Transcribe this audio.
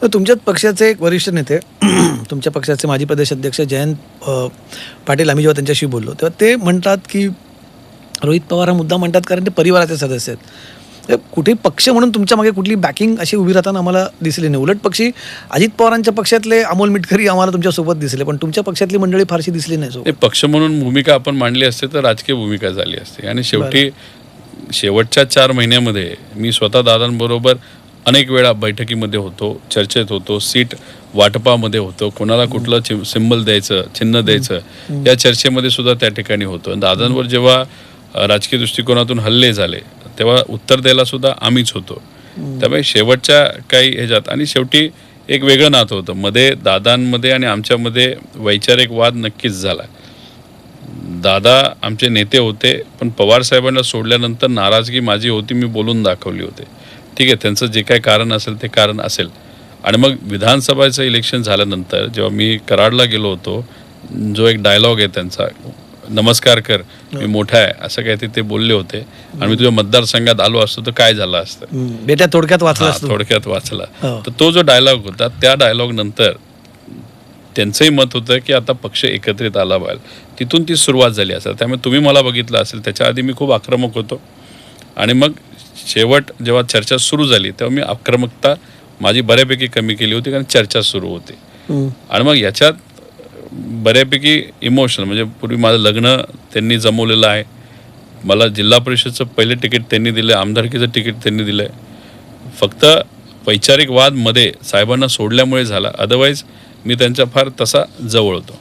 तुमच्याच पक्षाचे एक वरिष्ठ नेते तुमच्या पक्षाचे माजी प्रदेश अध्यक्ष जयंत पाटील, आम्ही जेव्हा त्यांच्याशी बोललो तेव्हा ते म्हणतात की रोहित पवार हा मुद्दा म्हणतात कारण ते परिवाराचे सदस्य आहेत. कुठे पक्ष म्हणून तुमच्या मागे कुठली बॅकिंग अशी उभी राहताना आम्हाला दिसली नाही. उलट पक्षी अजित पवारांच्या पक्षातले अमोल मिटकरी आम्हाला तुमच्यासोबत दिसले, पण तुमच्या पक्षातली मंडळी फारशी दिसली नाही. पक्ष म्हणून भूमिका आपण मांडली असते तर राजकीय भूमिका झाली असते. आणि शेवटी शेवटच्या 4 महिन्यामध्ये मी स्वतः दादांबरोबर अनेक वेळा बैठकीमध्ये होतो, चर्चेत होतो, सीट वाटपामध्ये होतो, कोणाला कुठलं सिंबल द्यायचं, चिन्ह द्यायचं या चर्चेमध्ये सुद्धा त्या ठिकाणी होतो. दादांवर जेव्हा राजकीय दृष्टिकोनातून हल्ले झाले तेव्हा उत्तर द्यायला सुद्धा आम्हीच होतो. त्यामुळे शेवटच्या काही ह्याच्यात आणि शेवटी एक वेगळं नातं होतं. मध्ये दादांमध्ये आणि आमच्यामध्ये वैचारिक वाद नक्कीच झाला. दादा आमचे नेते होते, पण पवार साहेबांना सोडल्यानंतर नाराजगी माझी होती, मी बोलून दाखवली होते. ठीक आहे, त्यांचं जे काही कारण असेल ते कारण असेल. आणि मग विधानसभेचं इलेक्शन झाल्यानंतर जेव्हा मी कराडला गेलो होतो, जो एक डायलॉग आहे त्यांचा, नमस्कार कर मी मोठा आहे, असं काहीतरी ते बोलले होते. आणि मी तुझ्या मतदारसंघात आलो असतो तर काय झालं असतं, बेटा थोडक्यात वाचला. थोडक्यात वाचला. तर तो जो डायलॉग होता, त्या डायलॉग नंतर त्यांचंही मत होतं की आता पक्ष एकत्रित आला पाहिजे. तिथून ती सुरुवात झाली असेल. त्यामुळे तुम्ही मला बघितलं असेल, त्याच्या आधी मी खूप आक्रमक होतो. आणि मग शेवट जेव्हा चर्चा सुरू झाली तेव्हा मी आक्रमकता माझी बऱ्यापैकी कमी केली होती, कारण चर्चा सुरू होती. आणि मग याच्यात बऱ्यापैकी इमोशनल, म्हणजे पूर्वी माझं लग्न त्यांनी जमवलेलं आहे, मला जिल्हा परिषदचं पहिले तिकीट त्यांनी दिलं, आमदारकीचं तिकीट त्यांनी दिलं आहे. फक्त वैचारिक वाद मध्ये साहेबांना सोडल्यामुळे झाला, अदरवाईज मी त्यांच्या फार तसा जवळ होतो.